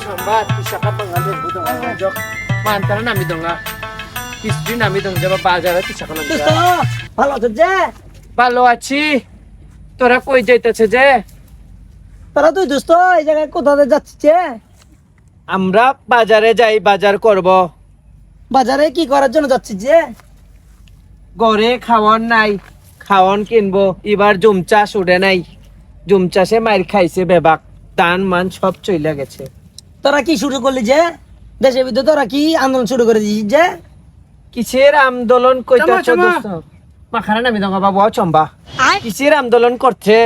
Chomba, tisaka pangalan mo dong jok. Mantara nami dong ah. Kisri nami dong jaba bazar tisaka nami. দোস্ত ভালো আছো যে? ভালো আছি। তোরা কই যাইতেছে যে? তোরা তুই দোস্ত এই জায়গায় কোথাতে যাচ্ছিস যে? আমরা বাজারে যাই, বাজার করব। বাজারে কি করার জন্য যাচ্ছিস যে? ঘরে খাওয়ান নাই, খাওয়ান কিনবো। এবার জুম চাষ উঠে নাই, জুম চাষে মাইর খাইছে বেবাক, ধান মান সব চইলা গেছে। তোরা কি শুরু করলি যে? দেশের ভিতরে তোরা কি আন্দোলন শুরু করে দিয়েছিস যে? কিসের আন্দোলন কইতাছ চমা। দোস্ত? মাখানা নামি দঙ্গা বাবু চম্বা। কিসের আন্দোলন করছে?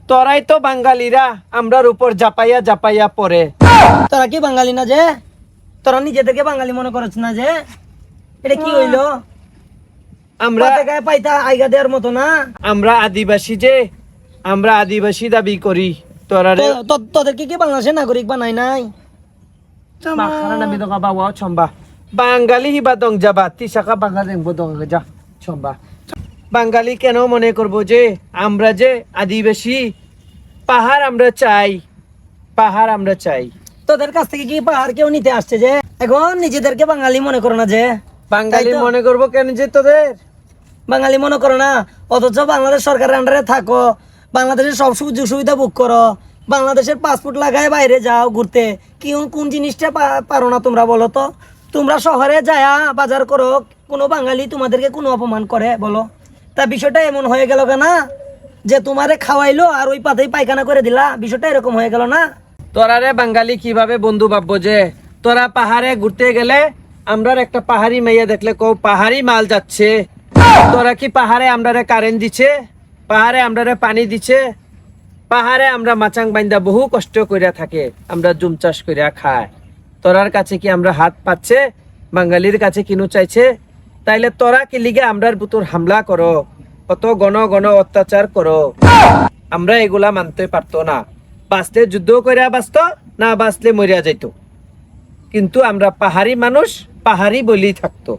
তোরাই তো বাঙালিরা আমরার উপর জাপাইয়া জাপাইয়া পড়ে। তোরা কি বাঙালি না যে? তোরা নিজেদেরকে বাঙালি মনে করছ না যে? এটা কি হইলো? আমরা পাতে গায়ে পাইতা আইগা দেওয়ার মতো না। আমরা আদিবাসী যে, আমরা আদিবাসী দাবি করি। তোরারে তোদেরকে কি বাংলাদেশের নাগরিক বানাই নাই? মাখানা নামি দঙ্গা বাবু চম্বা। বাঙালি হিবা দং যাবা তিসাকা বাঙালি দং যা চম্বা। বাঙালি কেন মনে করব যে আমরা যে আদিবাসী? পাহাড় আমরা চাই, পাহাড় আমরা চাই। তোদের কাছ থেকে কি পাহাড় কেউ নিতে আসছে যে? এখন নিজেদেরকে বাঙালি মনে করো না যে? বাঙালি তাই তো। মনে করব কেন যে তোদের? বাঙালি মনে করো না, অথচ বাংলাদেশ সরকারের আন্ডারে থাকো, বাংলাদেশের সব সুযোগ সুবিধা বুক করো, বাংলাদেশের পাসপোর্ট লাগায় বাইরে যাও ঘুরতে, কি কোন জিনিসটা পারো না তোমরা বলো তো? তোমরা শহরে যায়া বাজার করো, কোনো বাঙালি তোমাদেরকে কোনো অপমান করে বলো? তা বিষয়টা এমন হয়ে গেল না যে তোমারে খাওয়াইলো আর ওই পাতেই পায়খানা করে দিলা, বিষয়টা এরকম হয়ে গেল না? তোরারে বাঙালি কিভাবে বন্ধু ভাববো যে? তোরা পাহাড়ে ঘুরতে গেলে আমরার একটা পাহাড়ি মাইয়া দেখলে কও পাহাড়ি মাল যাচ্ছে। তোরা কি পাহাড়ে আমরারে কারেন্ট দিছে? পাহাড়ে আমরারে পানি দিছে? পাহাড়ে আমরা মাচাং বাইন্দা বহু কষ্ট কইরা থাকে, আমরা জুম চাষ কইরা খায়। তোরার কাছে কি আমরা হাত পাচ্ছে? বাঙালির কাছে কিনু চাইছে? তাইলে তোরা কি লিগে আমরার ভিতর হামলা করো, কত গণ গণ অত্যাচার করো? আমরা এগুলা মানতে পারতো না। বাঁচলে যুদ্ধ কইরা বাঁচতো, না বাঁচলে মরিয়া যাইতো। কিন্তু আমরা পাহাড়ি মানুষ, পাহাড়ি বলেই থাকতো।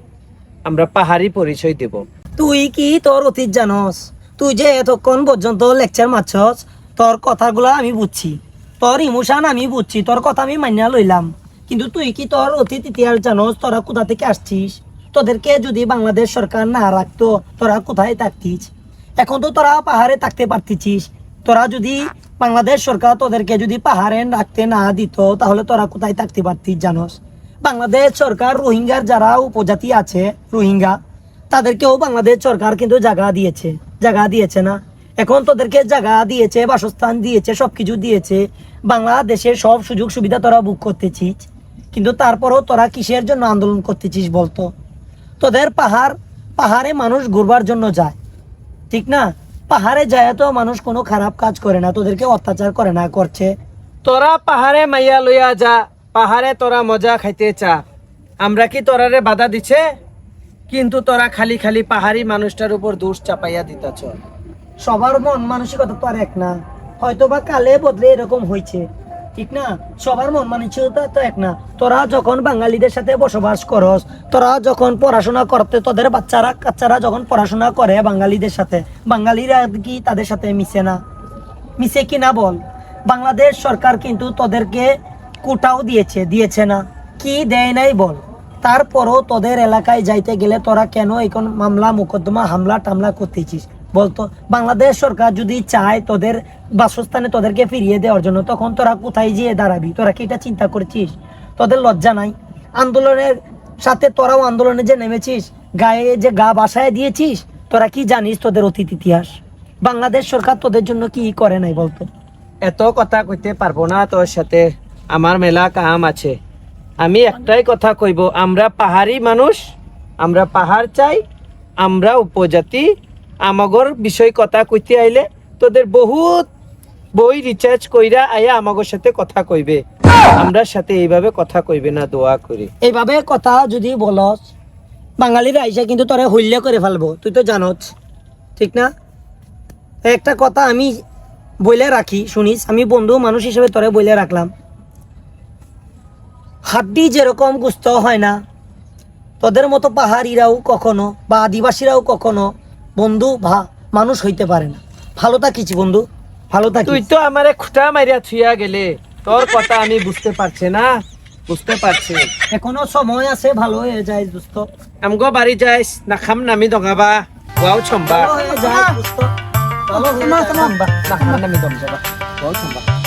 আমরা পাহাড়ি পরিচয় দেব। তুই কি তোর অতীত জানস? তুই যে এতক্ষণ পর্যন্ত লেকচার মারছস, তোর কথাগুলো আমি বুঝছি, তোর ইমোশন আমি বুঝছি, তোর কথা আমি মানিয়া লইলাম, কিন্তু তুই কি তোর অতীত ইতিহাস জানস? তোরা কোথা থেকে আসছিস? তোদেরকে যদি বাংলাদেশ সরকার না রাখতো, তোরা কোথায় থাকতিস? এখন তো তোরা পাহাড়ে থাকতে পারতিছিস। তোরা যদি বাংলাদেশ সরকার তোদেরকে যদি পাহাড়ে রাখতে না দিত, তাহলে তোরা কোথায় থাকতে পারতিস জানস? বাংলাদেশ সরকার রোহিঙ্গার যারা উপজাতি আছে, রোহিঙ্গা, তাদেরকেও বাংলাদেশ সরকার কিন্তু জায়গা দিয়েছে না? এখন তোদেরকে জায়গা দিয়েছে, বাসস্থান দিয়েছে, সবকিছু দিয়েছে, বাংলাদেশের সব সুযোগ সুবিধা তোরা বুক করতেছিস, কিন্তু তারপরও তোরা কিসের জন্য আন্দোলন করতেছিস বলতো? তোদের পাহাড়ে মানুষ ঘুরবার জন্য যায়, ঠিক না? পাহাড়ে যায় তো মানুষ কোনো খারাপ কাজ করে না, তোদেরকে অত্যাচার করে না, করছে? তোরা পাহাড়ে মাইয়া লইয়া যা, পাহাড়ে তোরা মজা খাইতে চা। আমরা কি তোরারে বাধা দিছে? কিন্তু তোরা খালি খালি পাহাড়ি মানুষটার উপর দোষ চাপাইয়া দিতেছ। সবার মন মানসিকতা তো আর এক না, হয়তো বা কালে বদলে এরকম হয়েছে, ঠিক না? সবার মন মানসিকতা তো এক না। তোরা যখন বাঙালিদের সাথে বসবাস করস, তোরা যখন পড়াশোনা করতে, তোদের কাচ্চারা যখন পড়াশোনা করে বাঙালিদের সাথে, বাঙালিরা কি তাদের সাথে মিশে না? মিশে কি না বল? বাংলাদেশ সরকার কিন্তু তোদেরকে কোটাও দিয়েছে না? কি দেয় নাই বল? তারপরও তোদের এলাকায় যাইতে গেলে তোরা কেন এখন মামলা মোকদ্দমা হামলা টামলা করতেছিস বলতো? বাংলাদেশ সরকার যদি চায় তোদের বাসস্থানে তোদেরকে ফিরিয়ে দেওয়ার জন্য, তখন তোরা কোথায় যেয়ে দাঁড়াবি? তোরা কি এটা চিন্তা করেছিস? তোদের লজ্জা নাই? আন্দোলনের সাথে তোরাও আন্দোলনে যে নেমেছিস, গায়ে যে গা বাসায় দিয়েছিস, তোরা কি জানিস তোদের অতীত ইতিহাস? বাংলাদেশ সরকার তোদের জন্য কি করে নাই বলতো? এত কথা কইতে পারবো না তোর সাথে, আমার মেলা কাম আছে। আমি একটাই কথা কইব, আমরা পাহাড়ি মানুষ, আমরা পাহাড় চাই, আমরা উপজাতি। আমাগর বিষয় কথা কইতে আইলে তোদের বহুত বই রিচার্জ কইরা আয়া আমাগর সাথে কথা কইবে। আমরা সাথে এইভাবে কথা কইবে না, দোয়া করি। এইভাবে কথা যদি বলস, বাঙালিরা আইসা কিন্তু তোরে হইলে করে ফেলবো, তুই তো জানোস, ঠিক না? একটা কথা আমি বইলে রাখি, শুনিস? আমি বন্ধু মানুষ হিসেবে তোরে বইলে রাখলাম, হাড্ডি যেরকম গুস্ত হয় না, তোদের মতো পাহাড়িরাও কখনো বা আদিবাসীরাও কখনো বন্ধু মানুষ হইতে পারে না। ভালো থাকিস বন্ধু, ভালো থাকিস। তুই তো আমারে খুঁটা মারিয়া থুইয়া গেলে, তোর কথা আমি বুঝতে পারছি না, বুঝতে পারছি। এখনো সময় আছে, ভালো হয়ে যায় দোস্ত, আমগো বাড়ি যাইস না খাম নামি দঙাবা ওয়াও ছম্বা ভালো হয়ে যায় দোস্ত, ভালো হয়ে যায়। না খাম নামি দম যাবা ওয়াও ছম্বা